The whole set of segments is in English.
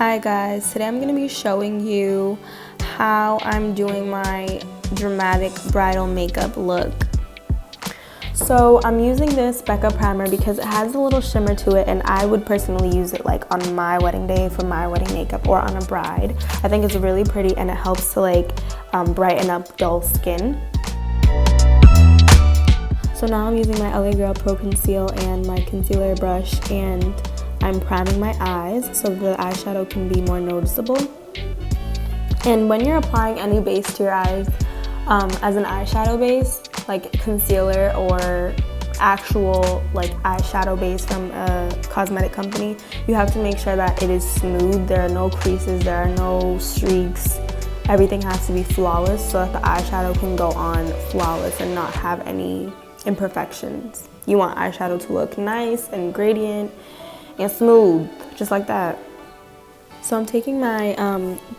Hi guys, today I'm going to be showing you how I'm doing my dramatic bridal makeup look. So I'm using this Becca primer because it has a little shimmer to it, and I would personally use it like on my wedding day for my wedding makeup or on a bride. I think it's really pretty and it helps to like brighten up dull skin. So now I'm using my LA Girl Pro Conceal and my concealer brush, and I'm priming my eyes so the eyeshadow can be more noticeable. And when you're applying any base to your eyes as an eyeshadow base, like concealer or actual like eyeshadow base from a cosmetic company, you have to make sure that it is smooth. There are no creases, there are no streaks. Everything has to be flawless so that the eyeshadow can go on flawless and not have any imperfections. You want eyeshadow to look nice and gradient and smooth, just like that. So I'm taking my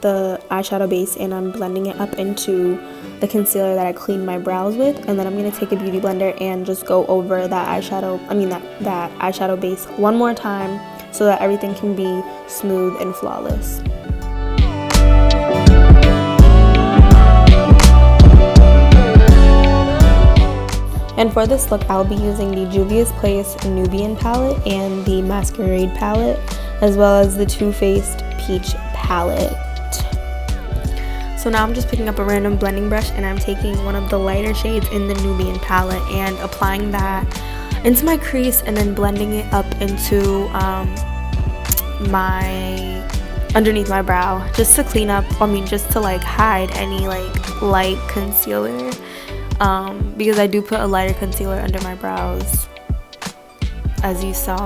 the eyeshadow base and I'm blending it up into the concealer that I cleaned my brows with, and then I'm gonna take a beauty blender and just go over that eyeshadow, that eyeshadow base one more time so that everything can be smooth and flawless. And for this look, I'll be using the Juvia's Place Nubian palette and the Masquerade palette, as well as the Too Faced Peach palette. So now I'm just picking up a random blending brush and I'm taking one of the lighter shades in the Nubian palette and applying that into my crease and then blending it up into underneath my brow, just to clean up, just to like hide any like light concealer. Because I do put a lighter concealer under my brows, as you saw.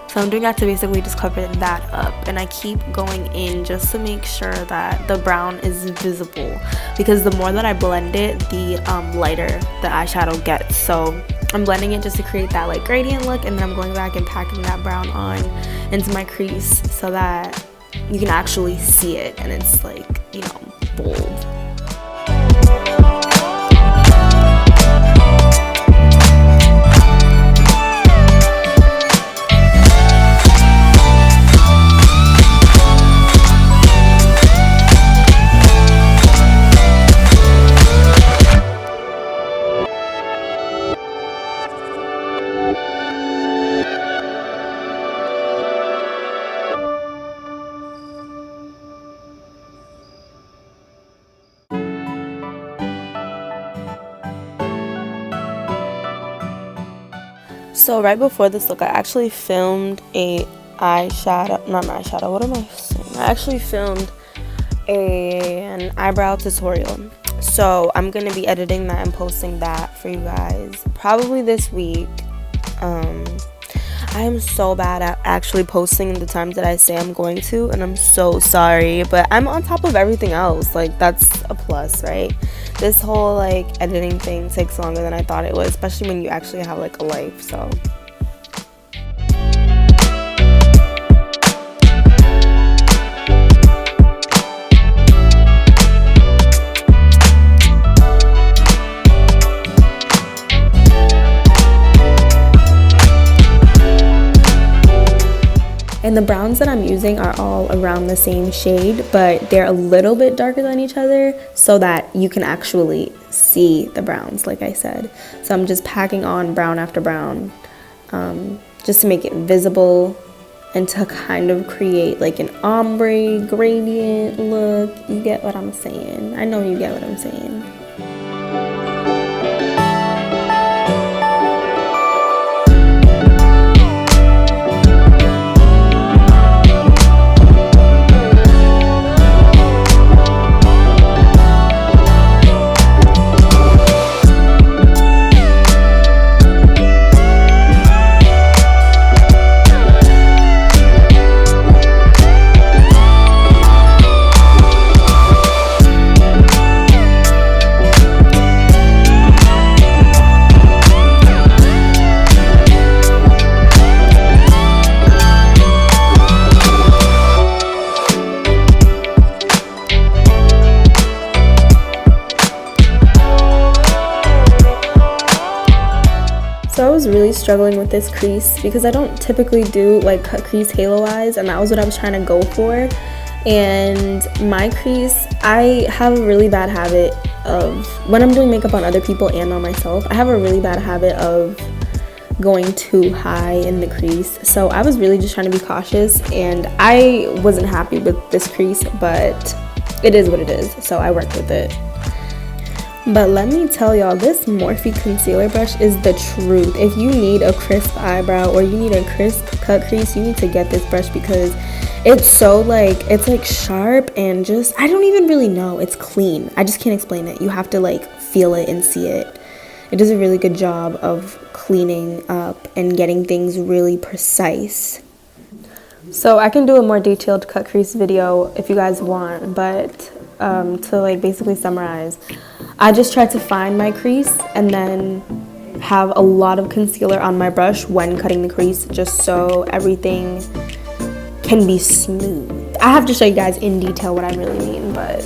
So I'm doing that to basically just cover that up, and I keep going in just to make sure that the brown is visible, because the more that I blend it, the lighter the eyeshadow gets. So I'm blending it just to create that like gradient look, and then I'm going back and packing that brown on into my crease so that you can actually see it and it's like, you know, bold. So right before this look, I actually filmed I actually filmed an eyebrow tutorial. So I'm going to be editing that and posting that for you guys probably this week. I am so bad at actually posting the times that I say I'm going to, and I'm so sorry, but I'm on top of everything else. Like, that's a plus, right? This whole like editing thing takes longer than I thought it would, especially when you actually have like a life. So and the browns that I'm using are all around the same shade, but they're a little bit darker than each other so that you can actually see the browns, like I said. So I'm just packing on brown after brown just to make it visible and to kind of create like an ombre gradient look. You get what I'm saying? I know you get what I'm saying. So I was really struggling with this crease because I don't typically do like cut crease halo eyes, and that was what I was trying to go for. And my crease, I have a really bad habit of, when I'm doing makeup on other people and on myself, I have a really bad habit of going too high in the crease. So I was really just trying to be cautious, and I wasn't happy with this crease, but it is what it is, so I worked with it. But let me tell y'all, this Morphe concealer brush is the truth. If you need a crisp eyebrow or you need a crisp cut crease, you need to get this brush because it's so like, it's like sharp and just, I don't even really know, it's clean. I just can't explain it. You have to like feel it and see it. It does a really good job of cleaning up and getting things really precise. So I can do a more detailed cut crease video if you guys want, but to like basically summarize, I just tried to find my crease and then have a lot of concealer on my brush when cutting the crease, just so everything can be smooth. I have to show you guys in detail what I really mean, but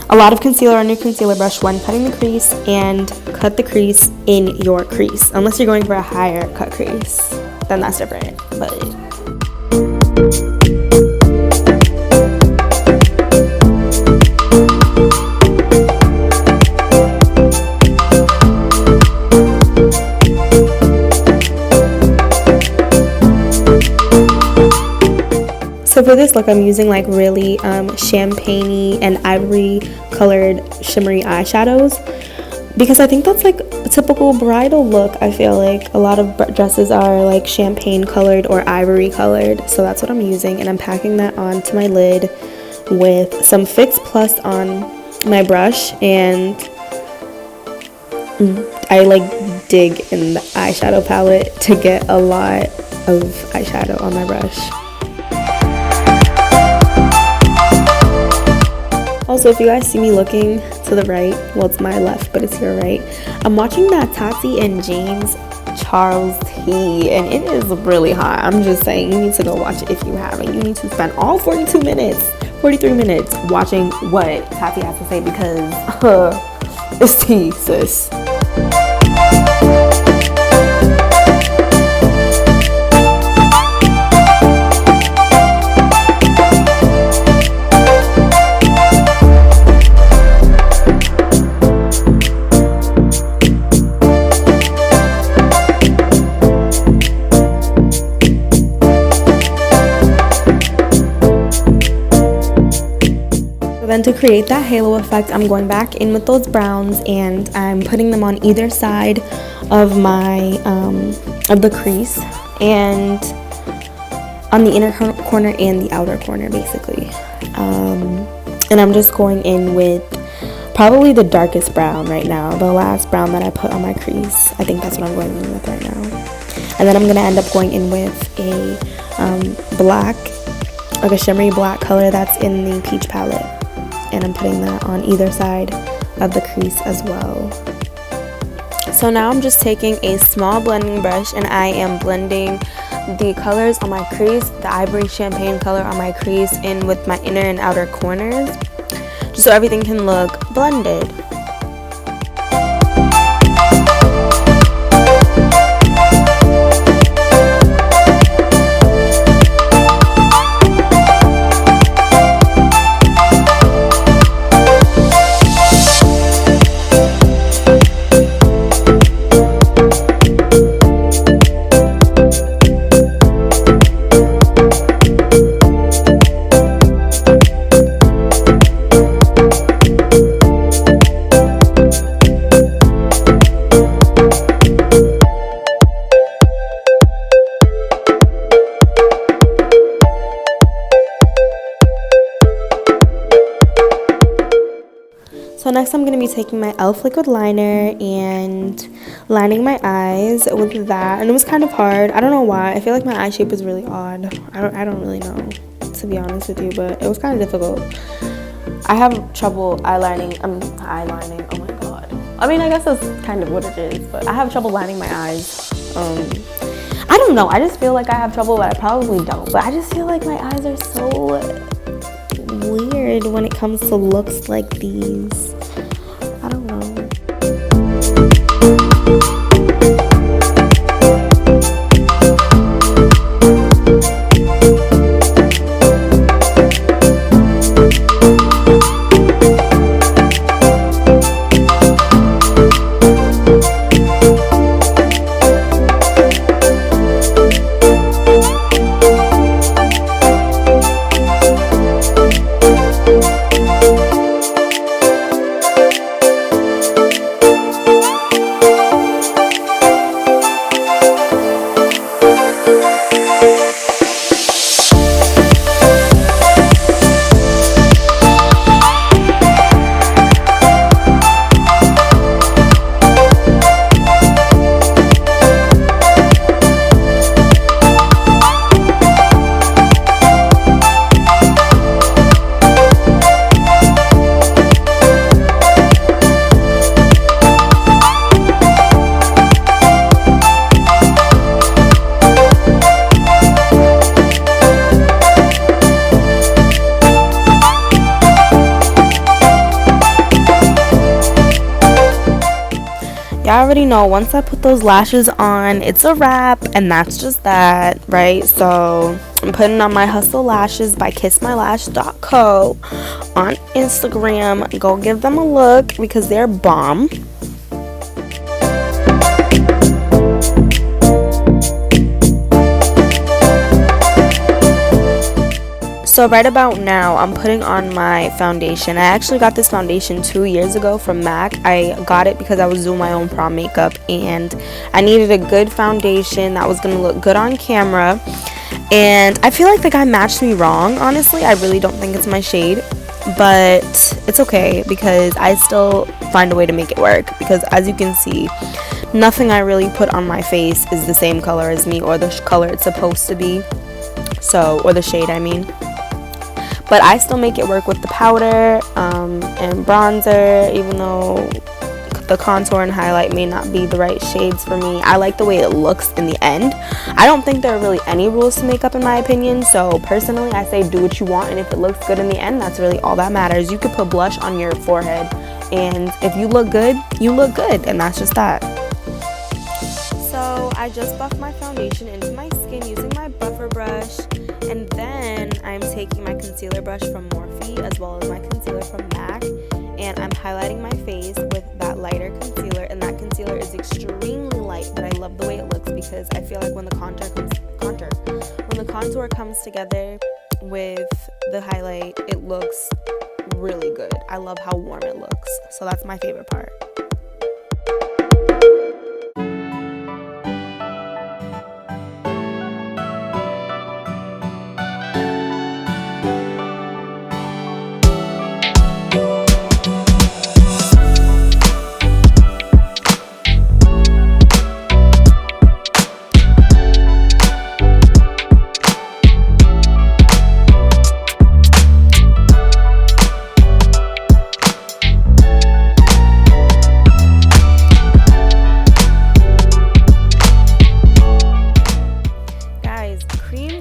a lot of concealer on your concealer brush when cutting the crease, and cut the crease in your crease. Unless you're going for a higher cut crease, then that's different, but so for this look, I'm using like really champagne-y and ivory colored shimmery eyeshadows because I think that's like a typical bridal look. I feel like a lot of dresses are like champagne colored or ivory colored, so that's what I'm using, and I'm packing that onto my lid with some Fix Plus on my brush, and I like dig in the eyeshadow palette to get a lot of eyeshadow on my brush. Also, if you guys see me looking to the right, well, it's my left, but it's your right, I'm watching that Tati and James Charles tea, and it is really hot. I'm just saying, you need to go watch it if you haven't. You need to spend all 43 minutes watching what Tati has to say because it's tea, sis. Then to create that halo effect, I'm going back in with those browns and I'm putting them on either side of my of the crease, and on the inner corner and the outer corner basically. And I'm just going in with probably the darkest brown right now, the last brown that I put on my crease. I think that's what I'm going in with right now. And then I'm gonna end up going in with a black, like a shimmery black color that's in the peach palette. And I'm putting that on either side of the crease as well. So now I'm just taking a small blending brush and I am blending the colors on my crease, the ivory champagne color on my crease, in with my inner and outer corners, just so everything can look blended. So next I'm going to be taking my e.l.f. liquid liner and lining my eyes with that. And it was kind of hard. I don't know why. I feel like my eye shape is really odd. I don't really know, to be honest with you, but it was kind of difficult. I have trouble eyelining. Eyelining. Oh my god. I mean, I guess that's kind of what it is, but I have trouble lining my eyes. I don't know. I just feel like I have trouble, but I probably don't. But I just feel like my eyes are so weird when it comes to looks like these. I don't know. already know once I put those lashes on, it's a wrap, and that's just that, right? So I'm putting on my HUSSLE lashes by kissmylash.co on Instagram. Go give them a look because they're bomb. So right about now, I'm putting on my foundation. I actually got this foundation 2 years ago from MAC. I got it because I was doing my own prom makeup and I needed a good foundation that was going to look good on camera. And I feel like the guy matched me wrong, honestly. I really don't think it's my shade, but it's okay because I still find a way to make it work. Because as you can see, nothing I really put on my face is the same color as me or the color it's supposed to be. So, or the shade, I mean. But I still make it work with the powder and bronzer, even though the contour and highlight may not be the right shades for me. I like the way it looks in the end. I don't think there are really any rules to makeup in my opinion. So personally, I say do what you want, and if it looks good in the end, that's really all that matters. You could put blush on your forehead, and if you look good, you look good, and that's just that. So I just buffed my foundation into my skin using my buffer brush, and then I'm taking my concealer brush from Morphe as well as my concealer from MAC, and I'm highlighting my face with that lighter concealer. And that concealer is extremely light, but I love the way it looks because I feel like when the contour comes together with the highlight, it looks really good. I love how warm it looks, so that's my favorite part.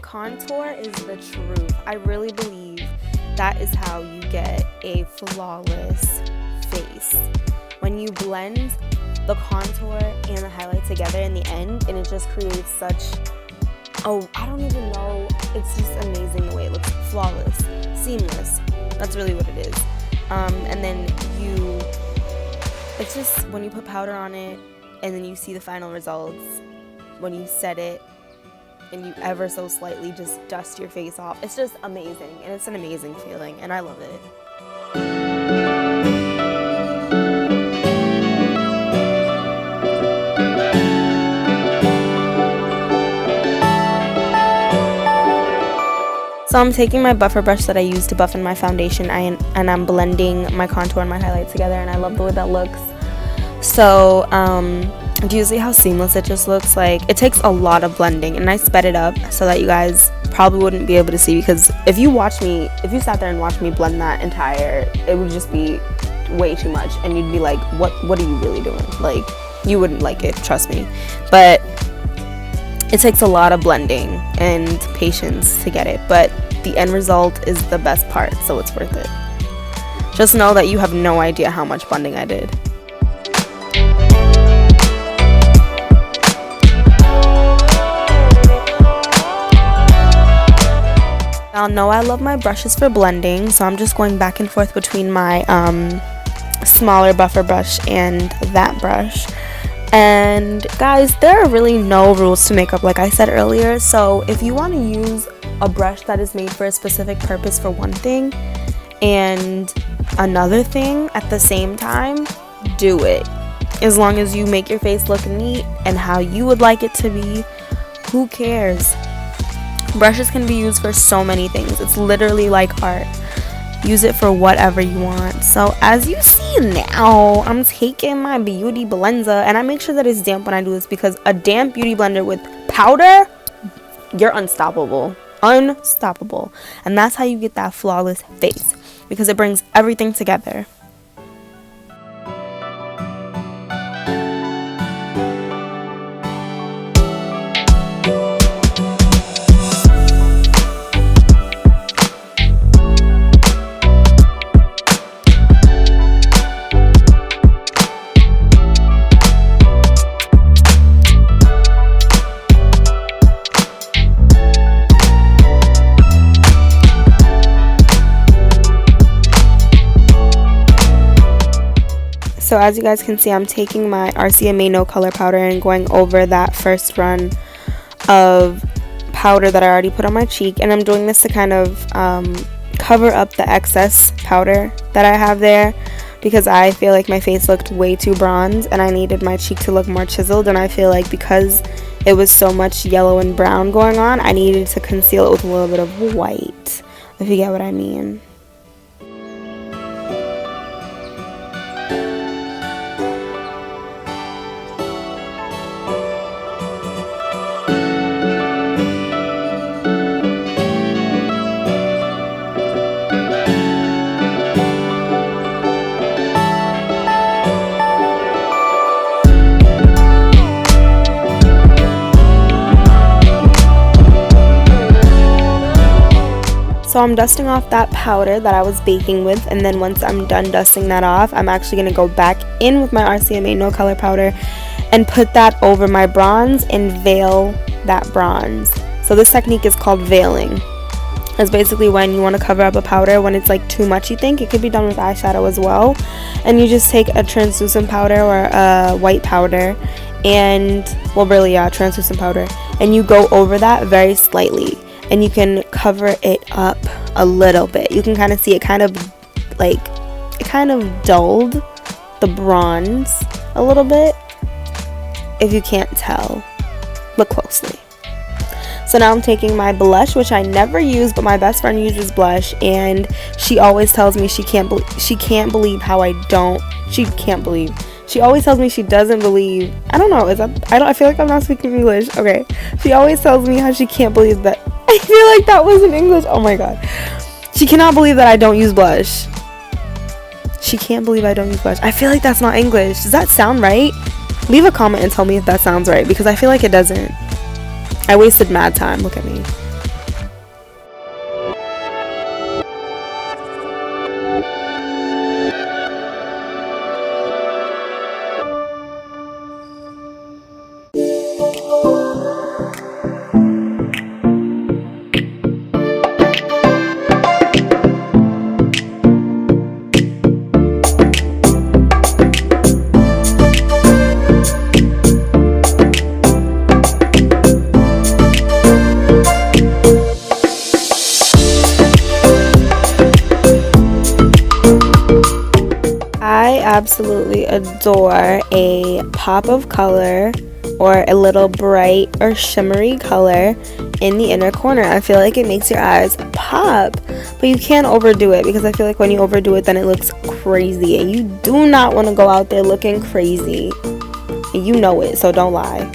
Contour is the truth. I really believe that is how you get a flawless face. When you blend the contour and the highlight together in the end, and it just creates such, I don't even know, it's just amazing the way it looks. Flawless, seamless, that's really what it is. And then it's just when you put powder on it and then you see the final results, when you set it and you ever so slightly just dust your face off, it's just amazing, and it's an amazing feeling, and I love it. So I'm taking my buffer brush that I used to buff in my foundation, and I'm blending my contour and my highlight together, and I love the way that looks. So do you see how seamless it just looks? Like, it takes a lot of blending, and I sped it up so that you guys probably wouldn't be able to see, because if you sat there and watched me blend that entire, it would just be way too much, and you'd be like, what are you really doing? Like, you wouldn't like it, trust me. But it takes a lot of blending and patience to get it, but the end result is the best part, so it's worth it. Just know that you have no idea how much blending I did. Y'all know I love my brushes for blending, so I'm just going back and forth between my smaller buffer brush and that brush. And guys, there are really no rules to makeup, like I said earlier. So if you want to use a brush that is made for a specific purpose for one thing and another thing at the same time, do it. As long as you make your face look neat and how you would like it to be, who cares? Brushes can be used for so many things. It's literally like art. Use it for whatever you want. So as you see now, I'm taking my beauty blender, and I make sure that it's damp when I do this, because a damp beauty blender with powder, you're unstoppable. Unstoppable. And that's how you get that flawless face, because it brings everything together. as you guys can see, I'm taking my RCMA No Color powder and going over that first run of powder that I already put on my cheek, and I'm doing this to kind of cover up the excess powder that I have there, because I feel like my face looked way too bronze and I needed my cheek to look more chiseled, and I feel like because it was so much yellow and brown going on, I needed to conceal it with a little bit of white, if you get what I mean. So I'm dusting off that powder that I was baking with, and then once I'm done dusting that off, I'm actually going to go back in with my RCMA No Color powder and put that over my bronze and veil that bronze. So this technique is called veiling. It's basically when you want to cover up a powder when it's like too much, you think. It could be done with eyeshadow as well. And you just take a translucent powder or a white powder and, well, really, yeah, translucent powder, and you go over that very slightly. And you can cover it up a little bit. You can kind of see it kind of dulled the bronze a little bit, if you can't tell. Look closely. So now I'm taking my blush, which I never use, but my best friend uses blush, and she always tells me she can't believe how I don't. She can't believe. She always tells me she doesn't believe. I don't know. I feel like I'm not speaking English. Okay. She always tells me how she can't believe that. I feel like that wasn't English. Oh my god. She cannot believe that I don't use blush. She can't believe I don't use blush. I feel like that's not English. Does that sound right? Leave a comment and tell me if that sounds right, because I feel like it doesn't. I wasted mad time. Look at me. I absolutely adore a pop of color or a little bright or shimmery color in the inner corner. I feel like it makes your eyes pop, but you can't overdo it, because I feel like when you overdo it, then it looks crazy, and you do not want to go out there looking crazy. And you know it, so don't lie.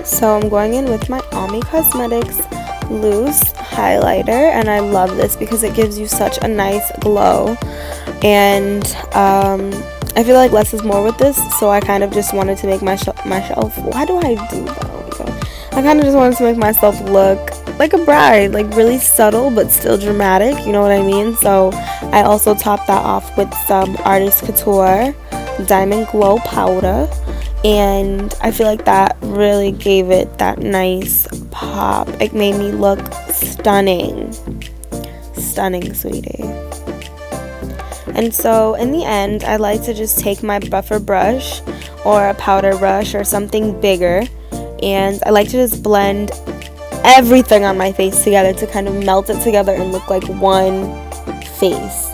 So I'm going in with my OMI Cosmetics loose highlighter, and I love this because it gives you such a nice glow, and I feel like less is more with this, so I kind of just wanted to make myself, why do I do that? I kind of just wanted to make myself look like a bride, like really subtle but still dramatic, you know what I mean? So I also topped that off with some Artist Couture Diamond Glow powder, and I feel like that really gave it that nice pop. It made me look stunning, sweetie. And so in the end, I like to just take my buffer brush or a powder brush or something bigger, and I like to just blend everything on my face together to kind of melt it together and look like one face.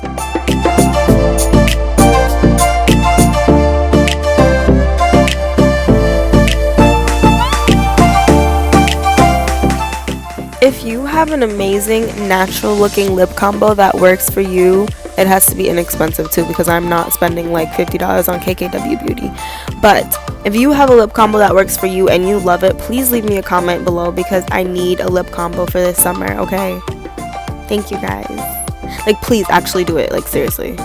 If you have an amazing natural looking lip combo that works for you, it has to be inexpensive too, because I'm not spending like $50 on KKW Beauty. But if you have a lip combo that works for you and you love it, please leave me a comment below, because I need a lip combo for this summer, okay? Thank you guys. Like, please actually do it. Like, seriously.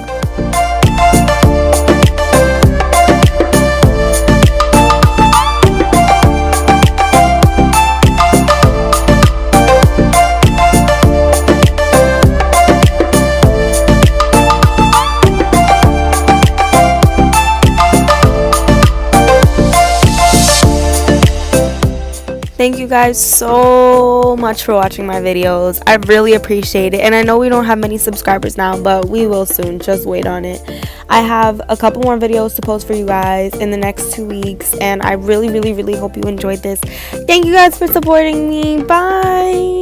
Thank you guys so much for watching my videos. I really appreciate it. And I know we don't have many subscribers now, but we will soon. Just wait on it. I have a couple more videos to post for you guys in the next 2 weeks. And I really, really, really hope you enjoyed this. Thank you guys for supporting me. Bye.